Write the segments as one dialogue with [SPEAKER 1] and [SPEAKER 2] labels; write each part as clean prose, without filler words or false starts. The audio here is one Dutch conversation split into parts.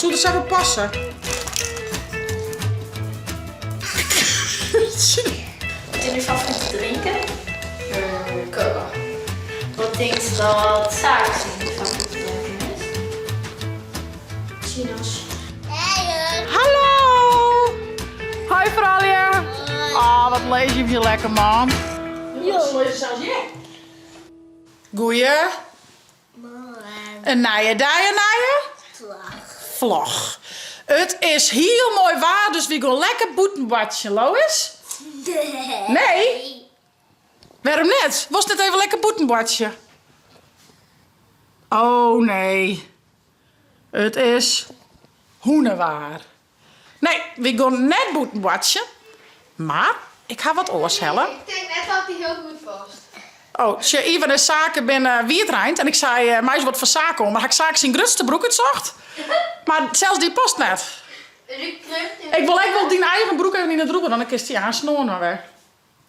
[SPEAKER 1] zou het zo passen?
[SPEAKER 2] Wat is je favoriete drinken? Cola. Wat denkt je dat Sarah's favoriete drinken is? Chino's.
[SPEAKER 1] Hallo! Hoi Fralia! Ah, wat lees je hier lekker, man. Ja, lees zelfs jij. Goeie. Een naaie, naaie? Vlog. Het is heel mooi waar, dus we gaan lekker boeten watchen, Lois. Nee? Waarom net? Was net even lekker boeten watchen? Oh nee. Het is hoenenwaar. Nee, we gaan net boeten watchen. Maar ik ga wat oors hellen.
[SPEAKER 2] Ik denk net dat hij heel goed vast.
[SPEAKER 1] Oh, tje, Ivan en zaken ben wietreind. En ik zei, mij is wat voor zaken om. Maar ik zaken zijn grutste broek het zocht. Maar zelfs die past net. Ik wil echt wel die eigen broek even in het roepen. Dan is die aansnoren maar weer.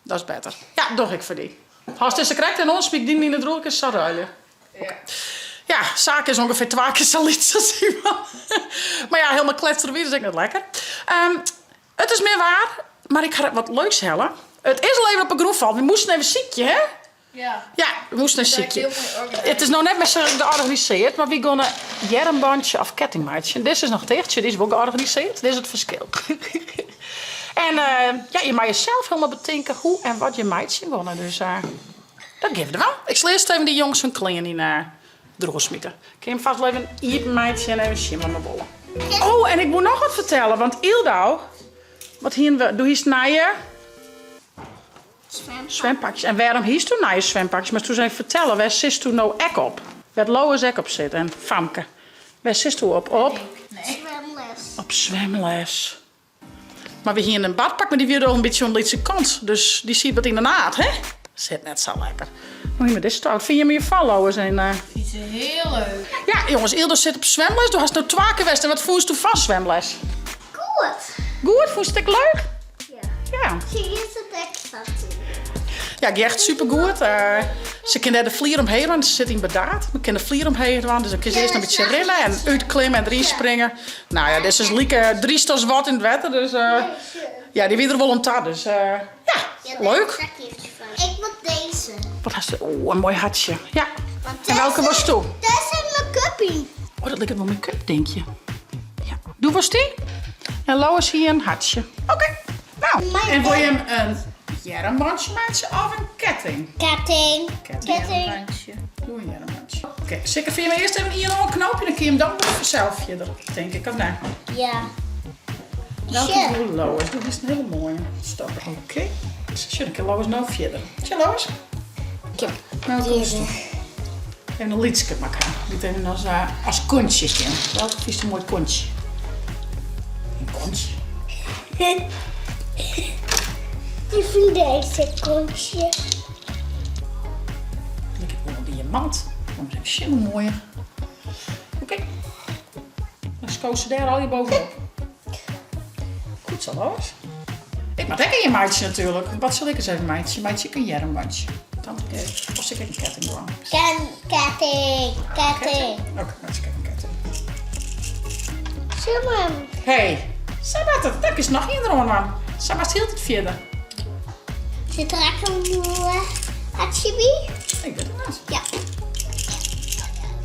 [SPEAKER 1] Dat is beter. Ja, doe ik voor die. Als het is correct en ons spiek die in het roek is zo ruilen. Okay. Ja, zaken is ongeveer 2 keer zo liet als Ivan. Maar ja, helemaal kletsen weer is ik net lekker. Het is meer waar. Maar ik ga wat leuks hellen. Het is al even op een groenval. We moesten even ziekje, hè?
[SPEAKER 2] Ja.
[SPEAKER 1] Ja, we moesten een ziekje. Het is nog net met z'n georganiseerd, maar we gaan een jermbandje of kettingmaatje. Dit is nog dichtje, dit is wel georganiseerd. Dit is het verschil. En ja, je mag jezelf helemaal bedenken hoe en wat je maatje wonen. Dus dat geeft er wel. Ik zal eerst even die jongens hun kleren in droogsmieten. Ik heb hem vast wel even een iermaatje en even een shim aan mijn bollen. Oh, en ik moet nog wat vertellen, want Ildau, wat hier doe je snijden? Zwempakjes. En waarom hiest toen naar je zwempakjes? Maar toen zei ik vertellen, waar zit toen nou ek op? Waar Lois ek op zit en Famke. Waar zit toen op?
[SPEAKER 2] Nee.
[SPEAKER 3] Zwemles.
[SPEAKER 1] Op zwemles. Maar we hier een badpak, maar die weer al een beetje aan de lietse kant. Dus die ziet wat in de naad, hè? Zit net zo lekker. Hoe je met dit stout? Vind je me je val, Lois? En,
[SPEAKER 2] Vind je heel leuk.
[SPEAKER 1] Ja, jongens, Ildo zit op zwemles. Du hast nou 2 keer geweest. En wat voelst u van zwemles?
[SPEAKER 3] Goed.
[SPEAKER 1] Goed, vond je het leuk?
[SPEAKER 3] Ja.
[SPEAKER 1] Ja.
[SPEAKER 3] Zie je het extra toe?
[SPEAKER 1] Ja, die echt supergoed. Ze kunnen de vlier omheen, want ze zit in bedaard. We kunnen de vlier omheen, dus dan kun je eerst een beetje rennen en uitklimmen en erin springen. Nou ja, dit is lieke driest als wat in het wetter, dus ja, die weer er volontair. Dus ja, leuk.
[SPEAKER 3] Ik moet deze.
[SPEAKER 1] Wat had ze? Oh, een mooi hartje. Ja.
[SPEAKER 3] Want
[SPEAKER 1] En welke was toe?
[SPEAKER 3] Dat is een make-upie.
[SPEAKER 1] Oh, dat lijkt wel make-up, denk je. Ja. Doe was die? En Lois hier een hartje. Oké. Nou, en wil je hem een jermbandje maatje of een ketting?
[SPEAKER 3] Ketting.
[SPEAKER 1] Doe een jermbandje. Oké, zeker vind je me eerst even hier een knoopje, dan kun je hem dan vanzelf verder, denk ik. Of nee?
[SPEAKER 3] Ja.
[SPEAKER 1] Welke doe Lois? Dat is een hele mooie. Stop. Oké. Dan kan Lois nou verder. Tja, Lois?
[SPEAKER 3] Ja.
[SPEAKER 1] Nou, kom eens toe. Even een liedje maken. Dit even als kontje. Welke vies een mooi kontje? Een kontje.
[SPEAKER 3] Ik vind deze kontje.
[SPEAKER 1] Ik heb wel een diamant. Dan is even shimmer mooier. Oké. Dan skoos ze daar al hier bovenop. Goed zo, Lois. Ik maak lekker je maatje natuurlijk. Wat zal ik eens even maatje? Maatje, ik een jermbandje. Dan als ik een ketting doe.
[SPEAKER 3] Ketting.
[SPEAKER 1] Oké, dan is ik een ketting.
[SPEAKER 3] Zie maar.
[SPEAKER 1] Hey, Sabat, dat is nog iedereen man. Sabat hield het verder.
[SPEAKER 3] Zit er echt een hatchibi?
[SPEAKER 1] Ik weet het niet.
[SPEAKER 3] Ja.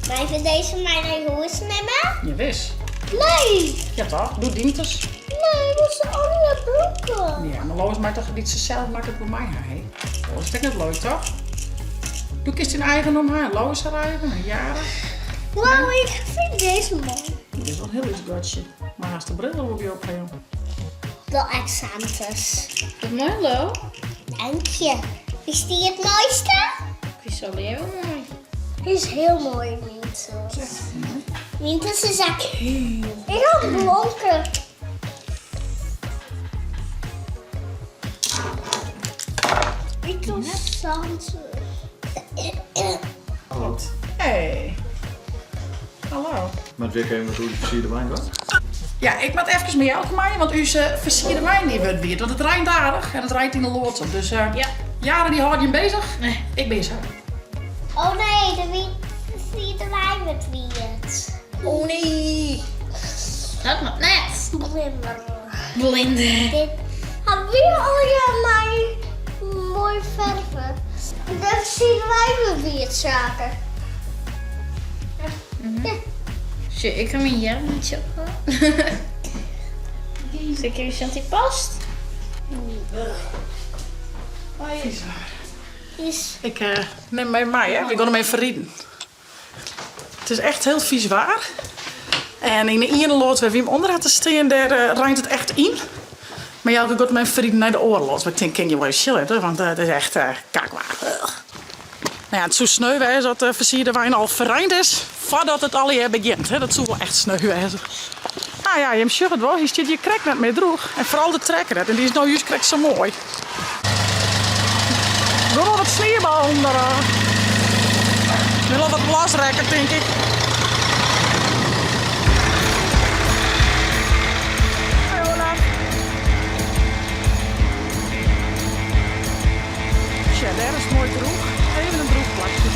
[SPEAKER 3] Maar even deze mijn hoes nemen.
[SPEAKER 1] Je wist.
[SPEAKER 3] Nee.
[SPEAKER 1] Ja toch? Doe dientjes.
[SPEAKER 3] Nee, dat zijn andere broeken.
[SPEAKER 1] Ja, maar Lois maakt toch niet zichzelf, maakt het voor mij hij. Lois vindt het leuk toch? Doe ik eens in eigen om haar. Lois haar eigen, een jaren.
[SPEAKER 3] Wow, ik vind deze mooi.
[SPEAKER 1] Dit is wel heel iets gotje. Maar als de bril op je opgeven.
[SPEAKER 3] De examens.
[SPEAKER 2] Hallo.
[SPEAKER 3] Dank je. Is die het mooiste?
[SPEAKER 2] Ik vind het heel mooi.
[SPEAKER 3] Die is heel mooi, Mintus. Mintus is echt heel blonken. Interessant.
[SPEAKER 1] Klopt. Hey. Hallo.
[SPEAKER 4] Maar het weer even hoe die versierde wijn was?
[SPEAKER 1] Ja, ik moet even met jou komen, want u versierde wijn niet weer. Want het rijdt aardig en het rijdt in de lood op. Dus
[SPEAKER 2] Ja.
[SPEAKER 1] Jaren die houden je bezig. Nee, ik bezig.
[SPEAKER 3] Oh nee, de versierde wijn met wie het.
[SPEAKER 2] Oh nee. Dat mag net.
[SPEAKER 3] Blimmer.
[SPEAKER 2] Blinder.
[SPEAKER 3] Dit. Hebben we al ja mij mooi verven? Dat zien wij me weer het zaken.
[SPEAKER 2] Zo, ik heb mijn jarmetje op. Zeker eens dat die past.
[SPEAKER 3] Is
[SPEAKER 1] Ik neem bij mij, hè. Ik ga hem even rieden. Het is echt heel vies waar. En in de ene lood waar we hem onder hadden staan, daar ruimt het echt in. Maar ja, ik ga mijn vrienden naar de oorlog. Maar ik denk, ken je wel eens chillen, want het is echt kakwaar. Nou ja, het zou sneu zijn dat de versierde wijn al verrijnd is voordat het alweer begint. Hè. Dat zou wel echt sneu zijn. Ah ja, je hebt het wel. Je ziet je krek net mee droeg. En vooral de trekker. En die is nou juist krek zo mooi. Doe nog wat sneeuwbal onder. Ik wil nog wat blasrekken, denk ik. Hoi Olaf. Tja, daar is het mooi droeg. Even een droegplakje.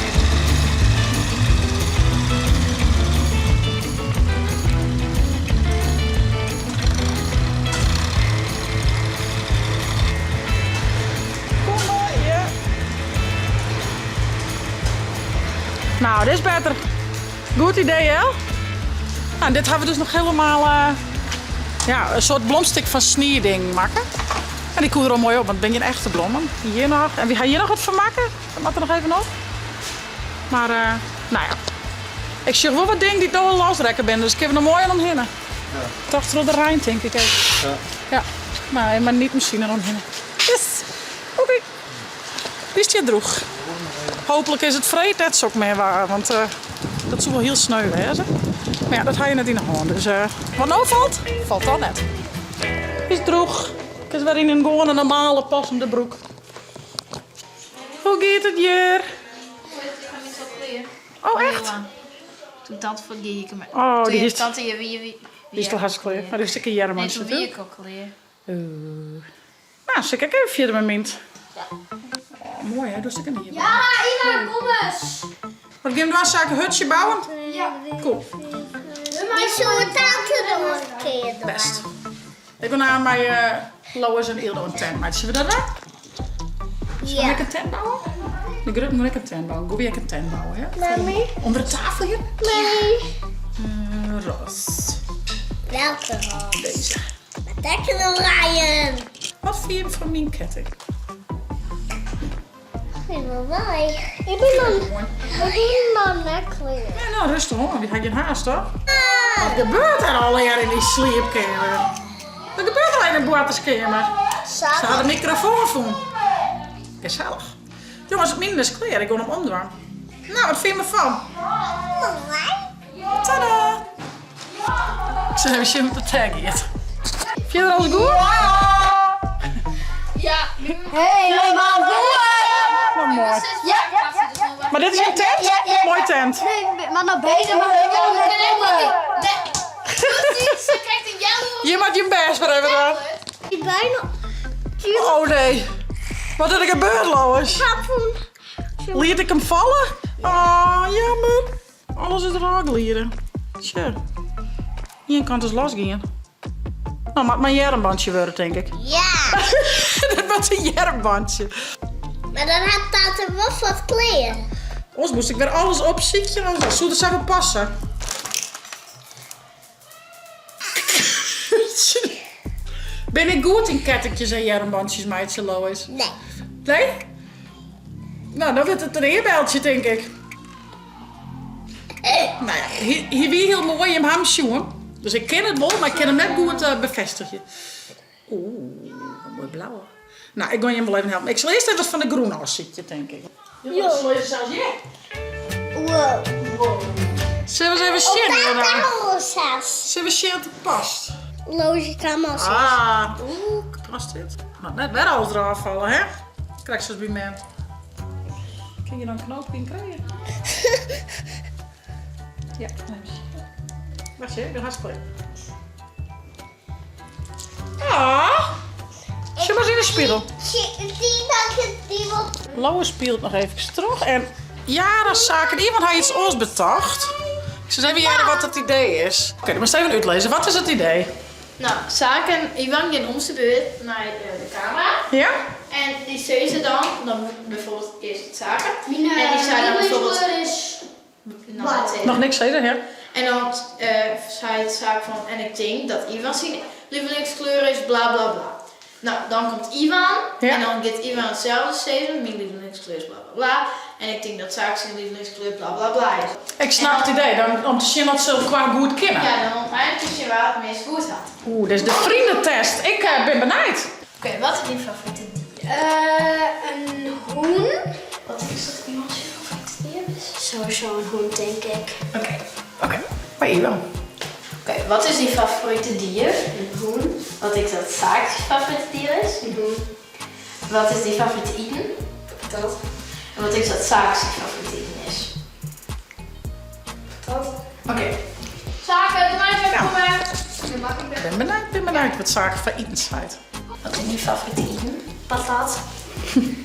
[SPEAKER 1] Kom mooi, ja. Nou, dit is beter. Goed idee, hè? Nou, dit hebben we dus nog helemaal ja, een soort blomstik van snierding maken. En die koelt er al mooi op, want het ben je een echte bloemen. Hier nog. En wie gaat hier nog wat van maken? Dat mag er nog even op. Maar, nou ja. Ik zie wel wat dingen die ik nog wel losrekken ben, dus ik heb er nog mooi aan omheen. Ja. Toch door de Rijn, denk ik. Ja. Ja. Maar niet misschien eromheen. Yes. Oké. Die is hier droeg. Hopelijk is het vreed net ook meer waar, want dat zou wel heel sneu zijn. Maar ja, dat ga je net in de hand. Dus wat nou valt, valt dan net. Is droeg. Ik is weer in een gewone normale passende broek. Hoe gaat het hier? Oh echt?
[SPEAKER 2] Toen dat vergeet ik me.
[SPEAKER 1] Oh, die is
[SPEAKER 2] dat hier wie.
[SPEAKER 1] Die is toch hartstikke leuk. Maar die is een keer Jermans
[SPEAKER 2] Nee, toen wie ik ook leer.
[SPEAKER 1] Nou, zeg ik even via de moment. Oh, mooi hè, dus ik hem hier.
[SPEAKER 3] ja, Ina, kom eens.
[SPEAKER 1] Wat gaan we dan zaken hutje bouwen?
[SPEAKER 3] Ja.
[SPEAKER 1] Cool.
[SPEAKER 3] Die zullen we taken nog een keer doen.
[SPEAKER 1] Best. Ik wil naar mijn Lois en Ildo een tent maken. Zullen we dat doen? Zal ik een tent bouwen? De grup moet ik een tent bouwen. Go weer een tent bouwen, hè?
[SPEAKER 3] Mami?
[SPEAKER 1] Onder de tafel hier?
[SPEAKER 3] Nee.
[SPEAKER 1] Ros.
[SPEAKER 3] Welke hand?
[SPEAKER 1] Deze.
[SPEAKER 3] Lekker nog rijden.
[SPEAKER 1] Wat vind je van mijn ketting?
[SPEAKER 3] Ik ben wij. Ik ben dan lekker.
[SPEAKER 1] Ja, nou rustig hoor. Die had je een haast toch? Wat gebeurt er alweer in die sleepkamer? Wat gebeurt er in de boaterskamer? Ze hadden een microfoon voor. Gezellig. Jongens, het minder is klaar. Ik wil hem omdraaien. Nou, wat vind je ervan? Tada! Ik zeg even shit met de tag hier. Vind je er alles goed?
[SPEAKER 2] Ja.
[SPEAKER 3] Hey, maar
[SPEAKER 1] Wat mooi.
[SPEAKER 3] Ja.
[SPEAKER 1] Maar dit is een tent?
[SPEAKER 3] Ja.
[SPEAKER 1] Mooi tent.
[SPEAKER 3] Nee, maar naar beneden maar helemaal net
[SPEAKER 2] Ze krijgt een jel.
[SPEAKER 1] Je maakt je best maar even aan.
[SPEAKER 3] Die bijna.
[SPEAKER 1] Oh nee. Wat is er gebeurd, Lois? Liet ik hem vallen? Ah, jammer. Alles is raar glieren. Tja. Hier kan het dus losgaan. Nou, maakt mijn jermbandje worden, denk ik.
[SPEAKER 3] Ja.
[SPEAKER 1] Dat wordt een jermbandje.
[SPEAKER 3] Maar dan had dat er wel wat kleren.
[SPEAKER 1] Ons moest ik weer alles opzieken. Dan zou het zo passen. Ben ik goed in kettingjes en jermbandjes, meidje, Lois?
[SPEAKER 3] Nee.
[SPEAKER 1] Nee? Nou, dan wordt het een eerbeltje, denk ik. Nou ja, hier weer heel mooi in hamschoen. Dus ik ken het wel, maar ik kan hem net goed bevestigen. Oeh, een mooi blauwe. Nou, ik ga je hem wel even helpen. Ik zal eerst even wat van de groene afzitten, denk ik. Ja, dat zal je zelfs
[SPEAKER 3] Wow.
[SPEAKER 1] Zullen we eens even zien?
[SPEAKER 3] Rosa's.
[SPEAKER 1] Zullen we zien dat het past?
[SPEAKER 3] Loze kamers.
[SPEAKER 1] Ah, oeh, past dit? Nou, net weer alles eraf vallen, hè? Krijg ze het bij mij. Kun je dan een knoopje in krijgen? Ja, wacht even, dat gaat spelen. Ah! Zullen we eens in de spiegel?
[SPEAKER 3] Die wordt...
[SPEAKER 1] Lois speelt nog even terug. En ja, dat is zaken. Iemand heeft iets ons betacht. Ik Ik zal even jaren wat het idee is. Oké, dan moet ik even uitlezen. Wat is het idee?
[SPEAKER 2] Nou, zaken, Ivan gaat om zijn beurt naar de camera.
[SPEAKER 1] Ja?
[SPEAKER 2] En die zei ze dan bijvoorbeeld eerst het zaken. En die zei dan bijvoorbeeld...
[SPEAKER 1] Nog niks zeggen, ja?
[SPEAKER 2] En dan zei het zaak van, en ik denk dat Ivan zijn lievelingskleur is, bla bla bla. Nou, dan komt Ivan,
[SPEAKER 1] Ja.
[SPEAKER 2] en dan gaat Ivan hetzelfde zeggen, mijn lievelingskleur is bla bla bla. En ik denk dat zaak zijn lievelingskleur bla bla bla is.
[SPEAKER 1] Ik snap het idee, dan, om te zien wat ze qua goed kennen.
[SPEAKER 2] Ja, dan uiteindelijk je waar het meest goed had.
[SPEAKER 1] Oeh, dit is de vriendentest. Ik ben benijd.
[SPEAKER 2] Oké, wat is je favoriete dier?
[SPEAKER 3] Een hoen.
[SPEAKER 2] Wat is dat iemands favoriete dier is?
[SPEAKER 3] Sowieso een hoen, denk ik.
[SPEAKER 1] Oké. Bij Iwan.
[SPEAKER 2] Oké, wat is je favoriete dier?
[SPEAKER 3] Een hoen.
[SPEAKER 2] Wat ik dat zaak je favoriete dier is?
[SPEAKER 3] Een hoen.
[SPEAKER 2] Wat is die favoriete eten?
[SPEAKER 3] Dat.
[SPEAKER 2] En wat ik dat zaak je favoriete eten is?
[SPEAKER 3] Dat.
[SPEAKER 2] Oké. Zaken, doe maar even
[SPEAKER 1] Ja.
[SPEAKER 2] komen.
[SPEAKER 3] Dan mag ik weer.
[SPEAKER 1] Ben benieuwd wat zaken van eten zijn.
[SPEAKER 2] Wat is je favoriete eten?
[SPEAKER 3] Patat.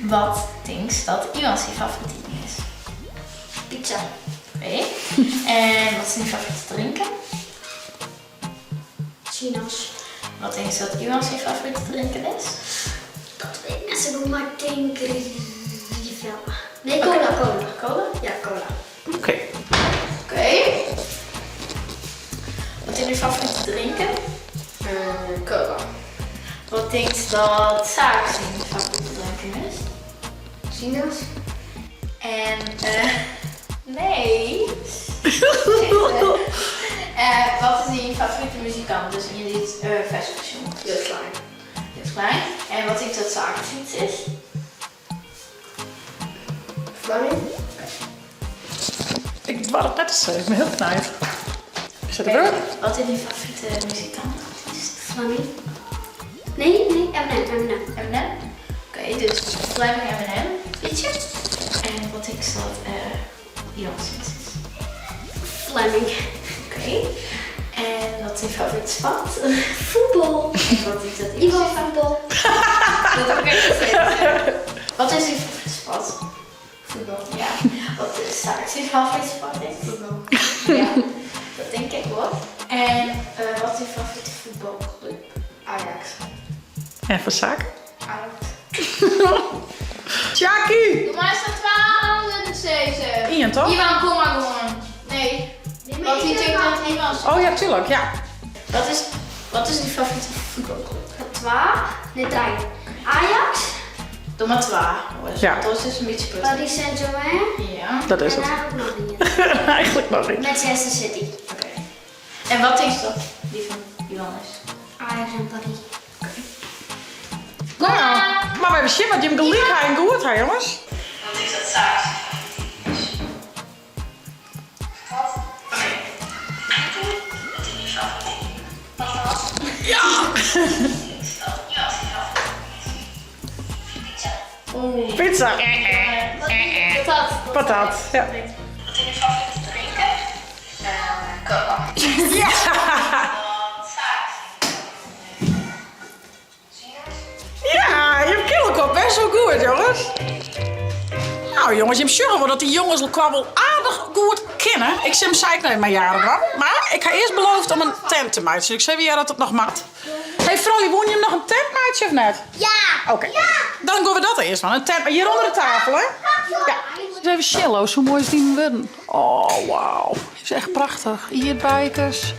[SPEAKER 2] Wat denkt dat iemands je favoriete eten is?
[SPEAKER 3] Pizza.
[SPEAKER 2] Oké. En wat is je favoriete drinken?
[SPEAKER 3] Sinaas.
[SPEAKER 2] Wat denkt dat iemands je favoriete drinken is?
[SPEAKER 3] Dat weet ik net zo goed, maar ik denk Rivel. Nee, cola.
[SPEAKER 2] Cola?
[SPEAKER 3] Ja, cola.
[SPEAKER 1] Oké.
[SPEAKER 2] Oké. Wat is je favoriete drinken?
[SPEAKER 3] Cola.
[SPEAKER 2] Wat denkt dat zaak zijn favoriete drinken is?
[SPEAKER 3] Sinaas.
[SPEAKER 2] En nee. Wat is je favoriete muzikant? Dus in dit festival.
[SPEAKER 3] Heel klein.
[SPEAKER 2] Heel klein. En wat ik dat zakenfiets is?
[SPEAKER 3] Flaming.
[SPEAKER 1] Ik wou het net eens zeggen, ik ben heel knijp. Is dat er
[SPEAKER 2] Oké,
[SPEAKER 1] ook?
[SPEAKER 2] wat is je favoriete muzikant?
[SPEAKER 3] Flaming. Nee, Eminem.
[SPEAKER 2] Eminem? Oké, dus Flaming Eminem, liedje. En wat ik dat Beyoncé is?
[SPEAKER 3] Flaming.
[SPEAKER 2] Oké. En wat is je favoriete sport?
[SPEAKER 3] Voetbal.
[SPEAKER 2] En wat is dat
[SPEAKER 3] Ivan voetbal.
[SPEAKER 2] Dat heb ik echt gezegd. Wat is je favoriete sport? Voetbal. Ja. Wat is je favoriete sport? Voetbal. Ja, dat denk ik wel. En wat is je favoriete voetbalclub? Ajax.
[SPEAKER 1] En voor zaken?
[SPEAKER 2] Ajax.
[SPEAKER 1] Tjaki!
[SPEAKER 2] Doe maar eens naar 12 en 7.
[SPEAKER 1] Ian, toch?
[SPEAKER 2] Ivan, kom maar gewoon. Nee. Wat hij denkt dat Ivan.
[SPEAKER 1] Oh ja, tuurlijk, ja.
[SPEAKER 2] Wat is je favoriete voetbalclub?
[SPEAKER 3] Twa. Nee, 3. Ajax.
[SPEAKER 2] Doe maar 12.
[SPEAKER 1] Ja.
[SPEAKER 2] Dat is dus een beetje putten.
[SPEAKER 3] Paris Saint-Germain.
[SPEAKER 2] Ja.
[SPEAKER 1] Dat is
[SPEAKER 3] En
[SPEAKER 1] het.
[SPEAKER 3] eigenlijk nog niet.
[SPEAKER 1] Eigenlijk nog niet.
[SPEAKER 3] Manchester City.
[SPEAKER 2] Oké. En wat is dat? Die van Ivan is.
[SPEAKER 3] Ajax en Paris.
[SPEAKER 1] Nou, maar we hebben shit wat je hem gelijk en goed, hè jongens?
[SPEAKER 2] Wat is dat saus?
[SPEAKER 1] Pizza.
[SPEAKER 2] Patat.
[SPEAKER 1] Patat, ja.
[SPEAKER 2] Wat is je favoriete drinken? Cola.
[SPEAKER 1] Ja! Ja, je hebt kinderkop best wel goed, jongens. Nou jongens, je hebt zeggen wel dat die jongens elkaar wel aardig goed kennen. Ik zie hem zei mijn jaren lang. Maar ik ga eerst beloofd om een tent te maken. Dus ik zei weer dat het nog mat. Hey vrouw, woon je hem nog een tent maatje of net?
[SPEAKER 3] Ja.
[SPEAKER 1] Oké. Dan gaan we dat eerst van. Een tent, hier onder de tafel, hè? Ja. Eens even shallows, hoe mooi is die worden? Oh, wauw. Is echt prachtig. Hier bijkers.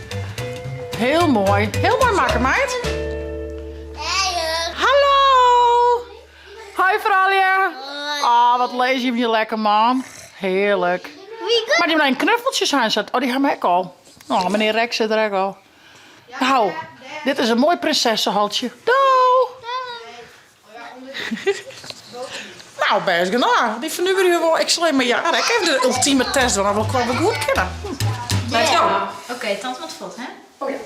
[SPEAKER 1] Heel mooi. Heel mooi maken, meid. Hallo. Hoi, Fralia. Ah, wat lees je hem hier lekker, man. Heerlijk. Maar die hebben knuffeltjes aan zet. Oh, die gaan we ook al. Oh, meneer Rex zit er ook al. Nou, dit is een mooi prinsessenhaltje. Doei. Nou, best genoeg. Die van nu weer wel. Ik zal even jaren. Ik heb de ultieme test doen. Dan wil ik wel goed kennen. Let's go.
[SPEAKER 2] Oké, tante wat valt, hè?
[SPEAKER 1] Oh ja.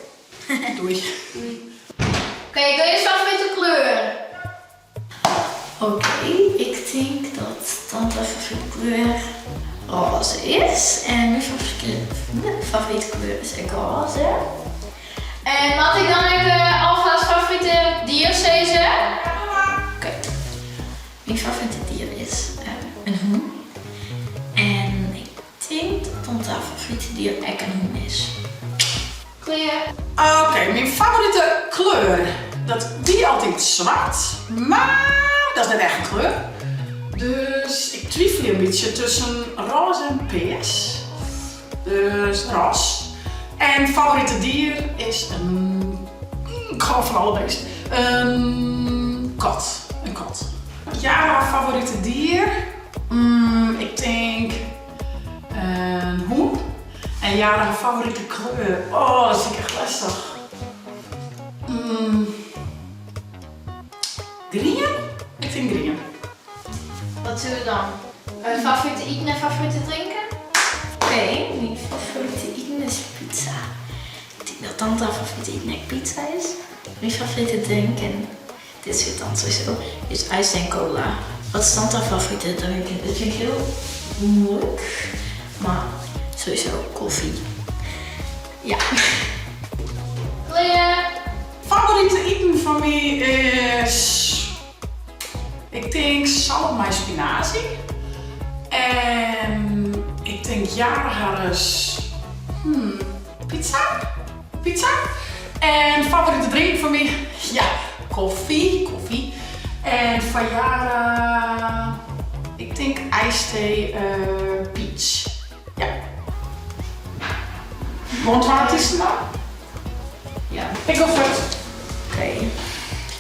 [SPEAKER 1] Doei.
[SPEAKER 2] Oké, ik wil je favoriete kleur. Oké, ik denk dat tante favoriete kleur roze is. En mijn favoriete kleur is ook roze. En wat ik dan even alvast favoriete dier zeggen. Oké. Mijn favoriete dier is een hoen. En ik denk dat tante favoriete dier ook een weer.
[SPEAKER 1] Oké, mijn favoriete kleur. Dat die altijd zwart. Maar dat is net echt een kleur. Dus ik twijfel een beetje tussen roze en peers. Dus roze. En favoriete dier is een... Ik hou van alle beesten. Een kat. Een kat. Ja, favoriete dier? Ik denk een hoen. En ja, haar favoriete kleur. Oh, dat vind ik echt lastig. Green? Ik denk green.
[SPEAKER 2] Wat doen we dan? Favoriete eten en favoriete drinken? Oké, mijn favoriete eten is pizza. Ik denk dat tante haar favoriete eten echt pizza is. Mijn favoriete drinken, dit zit dan sowieso, is ijs en cola. Wat is tante haar favoriete drinken? Dat vind ik heel moeilijk, maar sowieso koffie. Ja. Kleur.
[SPEAKER 1] Favoriete eten van mij is... Ik denk salm met spinazie. En ik denk is pizza. Pizza. En favoriete drink van mij? Ja, koffie. En van Jara... Ik denk ijsthee peach. Ja. Want wat is het nou?
[SPEAKER 2] Ja.
[SPEAKER 1] Ik go voor het.
[SPEAKER 2] Oké.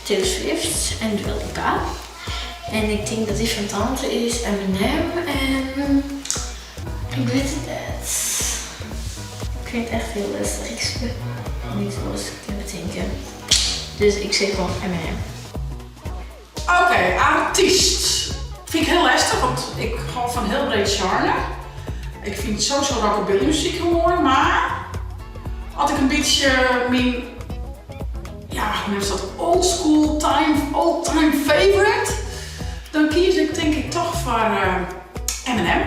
[SPEAKER 2] Taylor Swift en Dua Lipa. En ik denk dat die van tante is Eminem en... Ik weet het net. Ik vind het echt heel lastig. Ik speel niet zoals ik kan bedenken. Dus ik zeg gewoon Eminem.
[SPEAKER 1] Oké, artiest. Vind ik heel lastig, want ik hou van heel breed genre. Ik vind sowieso rockabilly muziek heel mooi, maar had ik een beetje mijn, ja, hoe is dat, old time favorite, dan kies ik denk ik toch voor Eminem.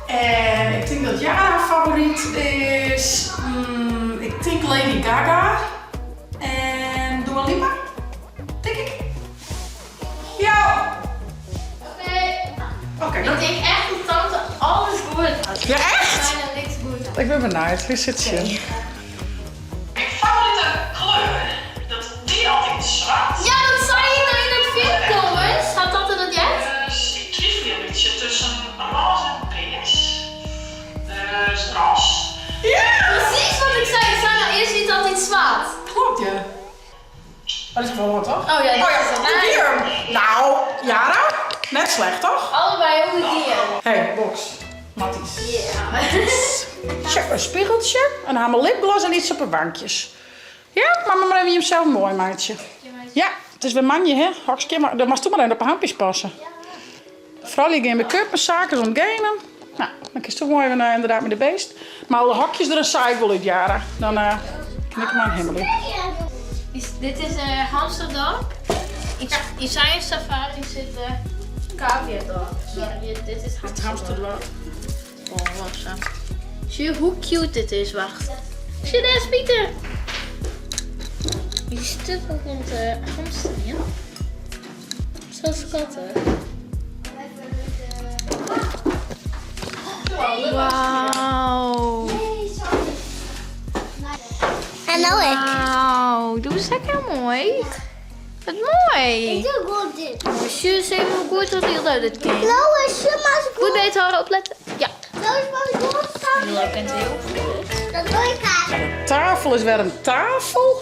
[SPEAKER 1] En ik denk dat Jara favoriet is, ik denk Lady Gaga en Dua Lipa, denk ik. Ja. Oké.
[SPEAKER 2] Ik denk echt dat tante alles goed had.
[SPEAKER 1] Ja, echt?
[SPEAKER 2] Bijna niks goed had.
[SPEAKER 1] Ik ben benieuwd. Hoe zit ze? Mijn favoriete kleur, dat die altijd zwart.
[SPEAKER 2] Ja, dat zei je nou in het film, Thomas. Had tante dat jij?
[SPEAKER 1] Dus ik twijfel een beetje tussen roze en peers. Dus roze. Ja!
[SPEAKER 2] Precies wat ik zei. Ik zei nou eerst niet altijd zwart.
[SPEAKER 1] Klopt, ja. Dat is gewoon wat, toch?
[SPEAKER 2] Oh ja, dit is het.
[SPEAKER 1] hier. Nou, Jara, net slecht, toch?
[SPEAKER 2] Allebei omgekeerd.
[SPEAKER 1] Hey, box. Matties.
[SPEAKER 2] Ja.
[SPEAKER 1] Check een spiegeltje, een hamer lipgloss en iets op een bankjes. Ja, maar even jezelf mooi, maatje. Ja, het is weer manje, hè? Hokske, maar dan mag je maar in op een handjes passen. Vooral je geen make-up en zaken, zo'n genen. Nou, dan kun je toch mooi even inderdaad met de beest. Maar alle hokjes er een saai wel uit, Jara. Dan knip ik maar een hemel in.
[SPEAKER 2] Dit is Amsterdam. In zijn safari zit caviar. Dit is
[SPEAKER 1] Hamsterdam.
[SPEAKER 2] Oh, wacht. Zie je hoe cute dit is? Wacht. Zie je daar, Pieter? Die stuk rond de hamster, ja? Zoals katten. Wauw.
[SPEAKER 3] En nou ik.
[SPEAKER 2] Wauw, doe eens lekker mooi. Wat mooi.
[SPEAKER 3] Ik doe goed dit.
[SPEAKER 2] Als je eens even hoe goed dat heel duidelijk kind.
[SPEAKER 3] Blauw is maar zo
[SPEAKER 2] Goed beter houden, opletten. Ja.
[SPEAKER 3] Blauw is maar zo goed.
[SPEAKER 2] Heel leuk en heel goed.
[SPEAKER 3] Dat doe ik aan.
[SPEAKER 1] De tafel is weer een tafel.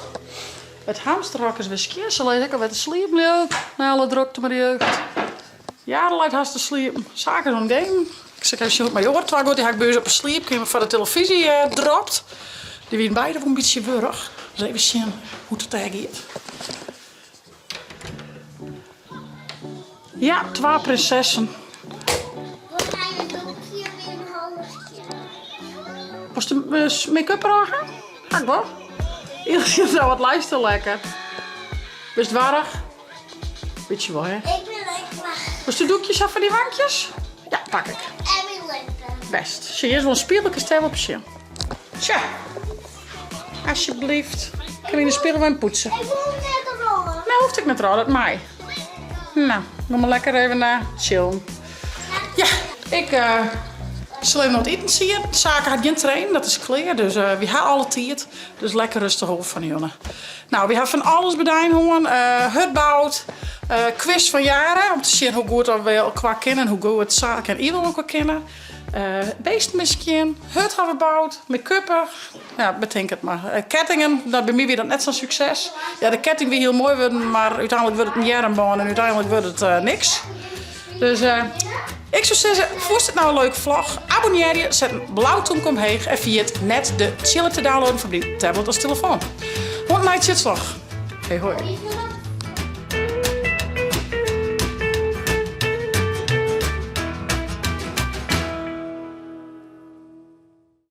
[SPEAKER 1] Het hamsterhok is weer skeers. Ze leek alweer te sliepen. Ja. Na alle drukte met de jeugd. Jarenlang had ze te sliepen. Zaken zo'n game. Ik zeg, als je het maar je hoort, waar goed, die had ik beus op een sliep. Ik heb van de televisie dropt. Die waren beide wel een beetje wurg. Dus even zien hoe het tegen gaat. Ja, 2 prinsessen.
[SPEAKER 3] We gaan je ook hier weer een half keer.
[SPEAKER 1] Was de make-up dragen? Ga ik wel. Iedereen zou wat luisteren lekker. Best warrig? Weet je wel, hè?
[SPEAKER 3] Ik ben lekker.
[SPEAKER 1] Was de doekjes af van die wankjes? Ja, pak ik.
[SPEAKER 3] En weer lekker.
[SPEAKER 1] Best. Zie je, is wel een spiegeltje stel op je. Tja. Alsjeblieft. Kun je in de spiegel gaan poetsen?
[SPEAKER 3] Ik wil net rollen.
[SPEAKER 1] Nou, hoeft ik met rollen, het mij. Nou, nog maar lekker even chillen. Ja, ik Ze zullen even nog het eten zien. De zaken had geen train, dat is klaar. Dus we hebben alle tijd. Dus lekker rustig over van jullie. Nou, we hebben van alles bedaan gewoon. Hutbouwd. Quiz van jaren. Om te zien hoe goed we wel qua kennen. Hoe goed het zaken en Iwel ook wel kennen. Beest misschien. Hut hebben we gebouwd. Make-uppen. Ja, bedenk het maar. Kettingen, dat bij mij weer dat net zo'n succes. Ja, de ketting weer heel mooi worden, maar uiteindelijk wordt het een jarenbaan en uiteindelijk wordt het niks. Dus ik zou zeggen, vond het nou een leuke vlog? Abonneer je, zet een blauwtong omheen en via het net de chillen te downloaden van die tablet als telefoon. Want mij het zit slag. Hey hoi.